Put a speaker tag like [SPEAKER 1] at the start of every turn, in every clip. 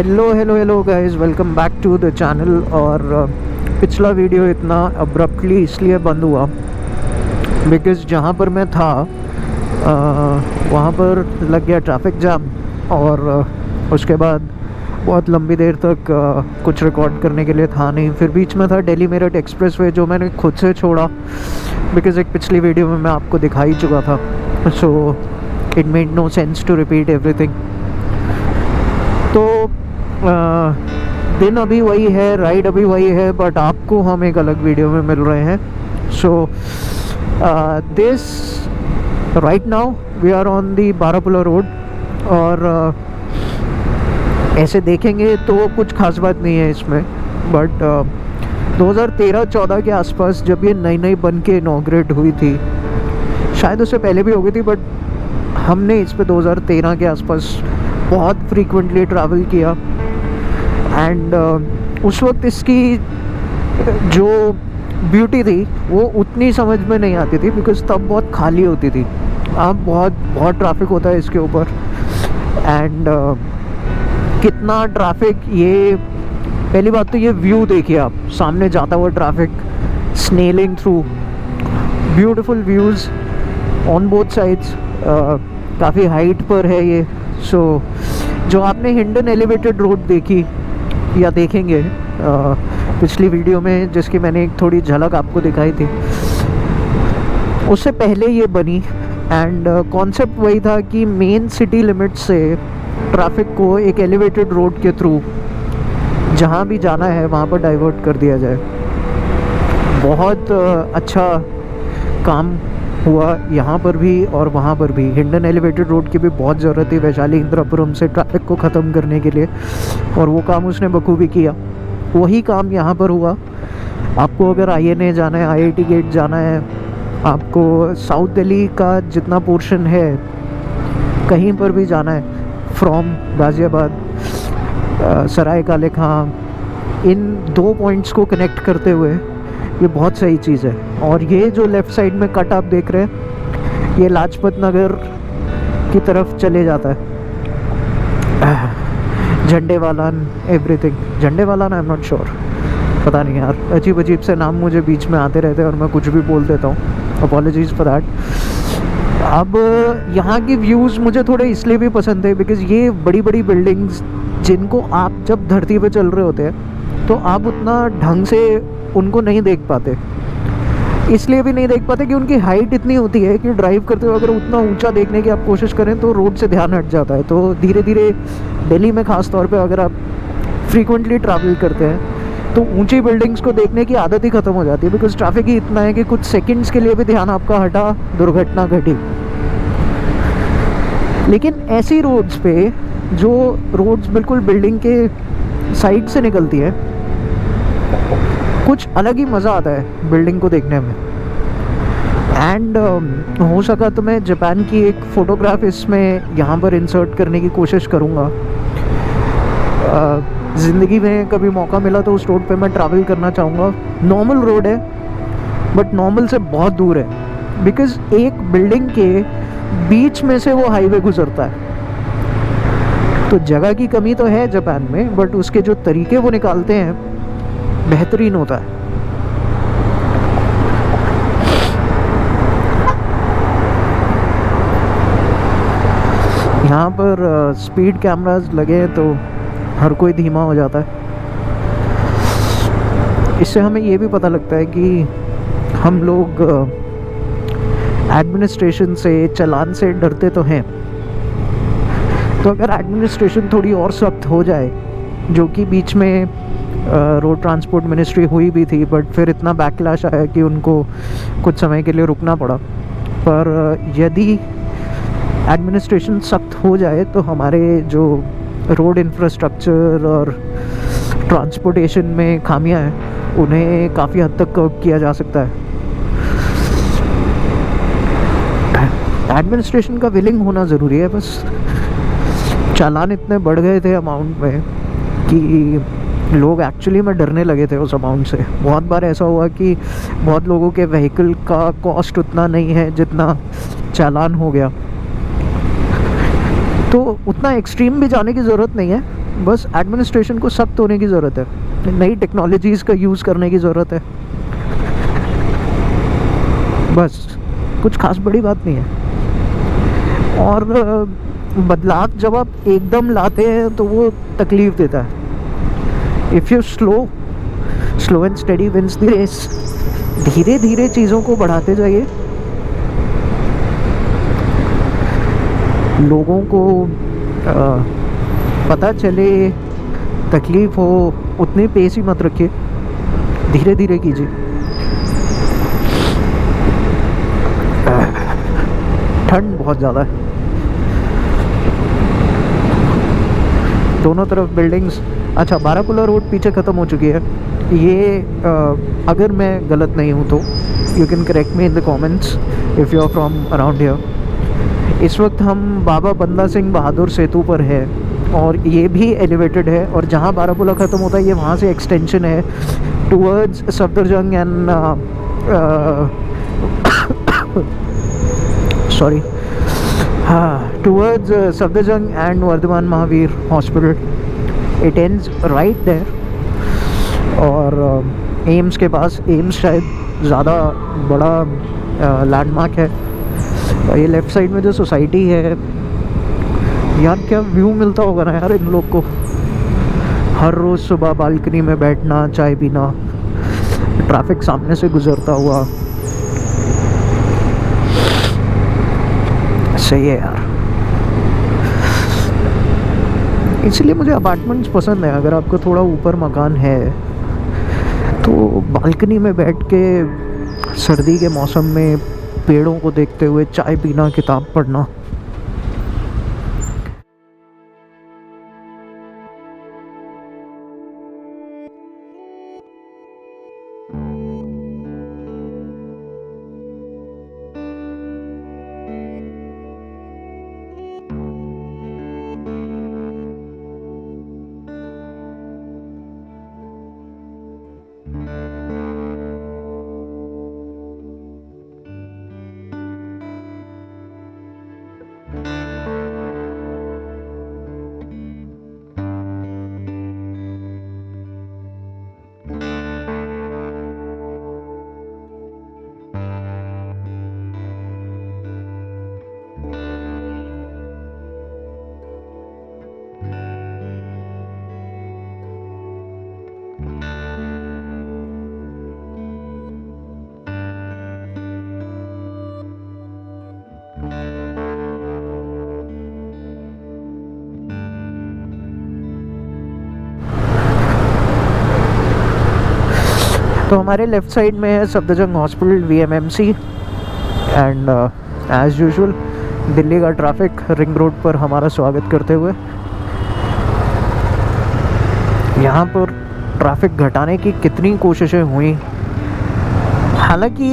[SPEAKER 1] Hello guys, welcome back to the channel. और पिछला video इतना अब्रप्टली इसलिए बंद हुआ बिकॉज़ जहाँ पर मैं था वहाँ पर लग गया ट्रैफिक जाम। और उसके बाद बहुत लंबी देर तक कुछ रिकॉर्ड करने के लिए था नहीं। फिर बीच में था दिल्ली मेरठ एक्सप्रेसवे, जो मैंने खुद से छोड़ा बिकॉज़ एक पिछली वीडियो में मैं आपको दिखा ही चुका था। So it made no sense to repeat everything. तो दिन अभी वही है, राइड अभी वही है, बट आपको हम एक अलग वीडियो में मिल रहे हैं। So this right now we are on the Barapullah road. और ऐसे देखेंगे तो कुछ खास बात नहीं है इसमें, बट 2013-14 के आसपास जब ये नई नई बन के इनॉग्रेट हुई थी, शायद उससे पहले भी हो गई थी, बट हमने इस पे 2013 के आसपास बहुत फ्रीक्वेंटली ट्रैवल किया। एंड उस वक्त इसकी जो ब्यूटी थी वो उतनी समझ में नहीं आती थी बिकॉज़ तब बहुत खाली होती थी। अब बहुत ट्रैफिक होता है इसके ऊपर। एंड कितना ट्रैफिक, ये पहली बात तो ये व्यू देखिए आप, सामने जाता हुआ traffic snailing through, beautiful views on both sides. काफ़ी हाइट पर है ये। सो जो आपने हिंडन एलिवेटेड रोड देखी या देखेंगे पिछली वीडियो में, जिसकी मैंने एक थोड़ी झलक आपको दिखाई थी, उससे पहले ये बनी। एंड कॉन्सेप्ट वही था कि मेन सिटी लिमिट से ट्रैफिक को एक एलिवेटेड रोड के थ्रू जहाँ भी जाना है वहाँ पर डाइवर्ट कर दिया जाए। बहुत अच्छा काम हुआ यहाँ पर भी और वहाँ पर भी। हिंडन एलिवेटेड रोड की भी बहुत ज़रूरत थी वैशाली इंद्रापुरम से ट्रैफिक को ख़त्म करने के लिए, और वो काम उसने बखूबी किया। वही काम यहाँ पर हुआ। आपको अगर INA जाना है, IIT गेट जाना है, आपको साउथ दिल्ली का जितना पोर्शन है कहीं पर भी जाना है, फ्रॉम गाज़ियाबाद, सराय काले खां, इन दो पॉइंट्स को कनेक्ट करते हुए ये बहुत सही चीज़ है। और ये जो लेफ़्ट साइड में कट आप देख रहे हैं, ये लाजपत नगर की तरफ चले जाता है। झंडे वाला एवरीथिंग, झंडे वाला आई एम नॉट श्योर, पता नहीं यार, अजीब अजीब से नाम मुझे बीच में आते रहते हैं और मैं कुछ भी बोल देता हूँ, अपॉलॉजीज़ फॉर दैट। अब यहाँ की व्यूज़ मुझे थोड़े इसलिए भी पसंद है बिकॉज़ ये बड़ी बड़ी बिल्डिंग्स जिनको आप जब धरती पे चल रहे होते हैं तो आप उतना ढंग से उनको नहीं देख पाते। इसलिए भी नहीं देख पाते कि उनकी हाइट इतनी होती है कि ड्राइव करते हुए अगर उतना ऊंचा देखने की आप कोशिश करें तो रोड से ध्यान हट जाता है। तो धीरे धीरे दिल्ली में ख़ास तौर पे अगर आप फ्रीक्वेंटली ट्रैवल करते हैं तो ऊंची बिल्डिंग्स को देखने की आदत ही ख़त्म हो जाती है बिकॉज ट्रैफिक ही इतना है कि कुछ सेकंड्स के लिए भी ध्यान आपका हटा, दुर्घटना घटी। लेकिन ऐसी रोड्स पे, जो रोड्स बिल्कुल बिल्डिंग के साइड से निकलती है, कुछ अलग ही मज़ा आता है बिल्डिंग को देखने में। एंड हो सका तो मैं जापान की एक फ़ोटोग्राफ इसमें यहाँ पर इंसर्ट करने की कोशिश करूँगा। ज़िंदगी में कभी मौका मिला तो उस रोड पे मैं ट्रैवल करना चाहूँगा। नॉर्मल रोड है बट नॉर्मल से बहुत दूर है बिकॉज़ एक बिल्डिंग के बीच में से वो हाईवे गुजरता है। तो जगह की कमी तो है जापान में, बट उसके जो तरीके वो निकालते हैं बेहतरीन होता है। यहाँ पर स्पीड कैमरास लगे हैं तो हर कोई धीमा हो जाता है। इससे हमें ये भी पता लगता है कि हम लोग एडमिनिस्ट्रेशन से, चालान से डरते तो हैं। तो अगर एडमिनिस्ट्रेशन थोड़ी और सख्त हो जाए, जो कि बीच में रोड ट्रांसपोर्ट मिनिस्ट्री हुई भी थी, बट फिर इतना बैकलैश आया कि उनको कुछ समय के लिए रुकना पड़ा। पर यदि एडमिनिस्ट्रेशन सख्त हो जाए तो हमारे जो रोड इंफ्रास्ट्रक्चर और ट्रांसपोर्टेशन में खामियां हैं उन्हें काफ़ी हद तक कर्ब किया जा सकता है। एडमिनिस्ट्रेशन का विलिंग होना ज़रूरी है। बस चालान इतने बढ़ गए थे अमाउंट में कि लोग एक्चुअली में डरने लगे थे उस अमाउंट से। बहुत बार ऐसा हुआ कि बहुत लोगों के व्हीकल का कॉस्ट उतना नहीं है जितना चालान हो गया। तो उतना एक्सट्रीम भी जाने की ज़रूरत नहीं है, बस एडमिनिस्ट्रेशन को सख्त होने की ज़रूरत है, नई टेक्नोलॉजीज़ का यूज़ करने की ज़रूरत है, बस कुछ खास बड़ी बात नहीं है। और बदलाव जब आप एकदम लाते हैं तो वो तकलीफ़ देता है। If you slow and steady wins the race. धीरे धीरे चीज़ों को बढ़ाते जाइए, लोगों को पता चले, तकलीफ़ हो, उतनी पेस ही मत रखिए, धीरे धीरे कीजिए। ठंड बहुत ज़्यादा है, दोनों तरफ बिल्डिंग्स। अच्छा, बारापुला रोड पीछे ख़त्म हो चुकी है ये। अगर मैं गलत नहीं हूँ तो you can correct me in the comments if you are from around here. इस वक्त हम बाबा बंदा सिंह बहादुर सेतु पर है और ये भी एलिवेटेड है, और जहाँ बारापुला ख़त्म होता है ये वहाँ से एक्सटेंशन है towards Safdarjung and sorry towards Safdarjung and Vardhaman Mahavir Hospital. It ends right there. और एम्स के पास, एम्स शायद ज़्यादा बड़ा लैंडमार्क है। और ये लेफ़्ट साइड में जो सोसाइटी है यार, क्या व्यू मिलता होगा ना यार इन लोग को। हर रोज़ सुबह बालकनी में बैठना, चाय पीना, ट्रैफिक सामने से गुजरता हुआ, सही है यार। इसलिए मुझे अपार्टमेंट्स पसंद है। अगर आपको थोड़ा ऊपर मकान है तो बालकनी में बैठ के सर्दी के मौसम में पेड़ों को देखते हुए चाय पीना, किताब पढ़ना। तो हमारे लेफ़्ट साइड में है Safdarjung hospital VMMC and as usual Delhi का ट्रैफिक रिंग रोड पर हमारा स्वागत करते हुए। यहाँ पर ट्रैफिक घटाने की कितनी कोशिशें हुई। हालांकि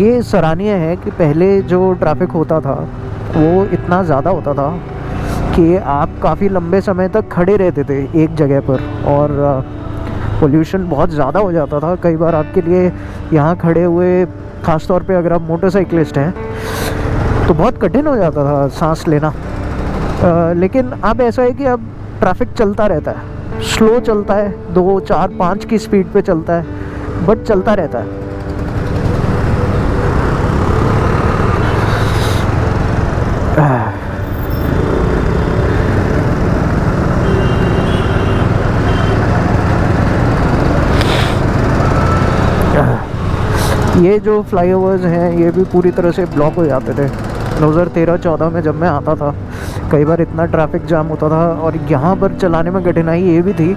[SPEAKER 1] ये सराहनीय है कि पहले जो ट्रैफिक होता था वो इतना ज़्यादा होता था कि आप काफ़ी लंबे समय तक खड़े रहते थे एक जगह पर, और पोल्यूशन बहुत ज़्यादा हो जाता था। कई बार आपके लिए यहाँ खड़े हुए, ख़ास तौर पे अगर आप मोटरसाइकिलिस्ट हैं, तो बहुत कठिन हो जाता था सांस लेना। लेकिन अब ऐसा है कि अब ट्रैफिक चलता रहता है, स्लो चलता है, 2, 4, 5 की स्पीड पे चलता है, बट चलता रहता है। ये जो फ्लाईओवर्स हैं ये भी पूरी तरह से ब्लॉक हो जाते थे 2013-14 में जब मैं आता था। कई बार इतना ट्रैफिक जाम होता था, और यहाँ पर चलाने में कठिनाई ये भी थी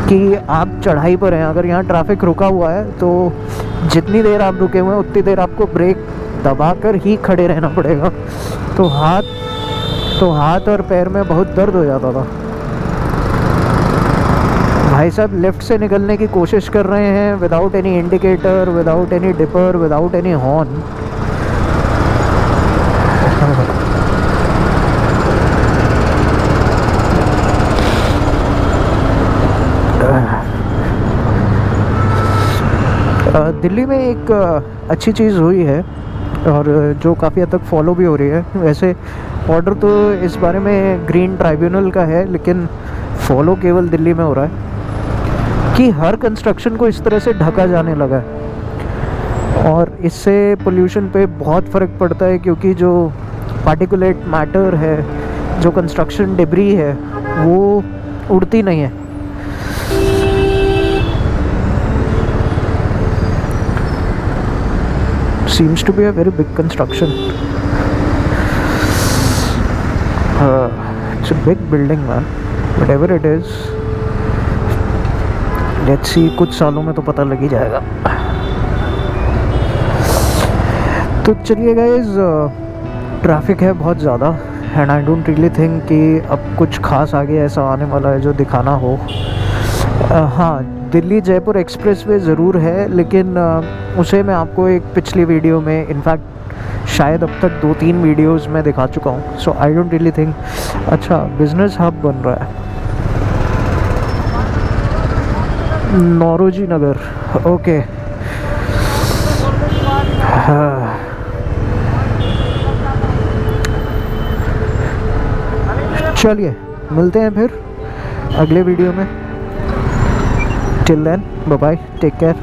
[SPEAKER 1] कि आप चढ़ाई पर हैं, अगर यहाँ ट्रैफिक रुका हुआ है तो जितनी देर आप रुके हुए हैं उतनी देर आपको ब्रेक दबाकर ही खड़े रहना पड़ेगा। तो हाथ और पैर में बहुत दर्द हो जाता था। भाई साहब लेफ़्ट से निकलने की कोशिश कर रहे हैं without any indicator, without any dipper, without any horn. Delhi में एक अच्छी चीज़ हुई है और जो काफ़ी हद तक फॉलो भी हो रही है। वैसे ऑर्डर तो इस बारे में ग्रीन ट्राइब्यूनल का है, लेकिन फॉलो केवल दिल्ली में हो रहा है कि हर कंस्ट्रक्शन को इस तरह से ढका जाने लगा है, और इससे पोल्यूशन पे बहुत फ़र्क पड़ता है, क्योंकि जो पार्टिकुलेट मैटर है, जो कंस्ट्रक्शन डिब्री है, वो उड़ती नहीं है। Seems to be a very big construction. It's a big building, man. Whatever it is, let's see, कुछ सालों में तो पता लग ही जाएगा। तो चलिए गाइस, ट्रैफिक है बहुत ज़्यादा, and I don't really think कि अब कुछ खास आगे ऐसा आने वाला है जो दिखाना हो। हाँ, दिल्ली जयपुर एक्सप्रेसवे ज़रूर है, लेकिन उसे मैं आपको एक पिछली वीडियो में, इनफैक्ट शायद अब तक 2-3 वीडियोस में दिखा चुका हूँ। सो आई डोंट रियली थिंक। अच्छा, बिजनेस हब बन रहा है नौरोजी नगर, ओके। हाँ, चलिए मिलते हैं फिर अगले वीडियो में। Till then, bye bye, take care.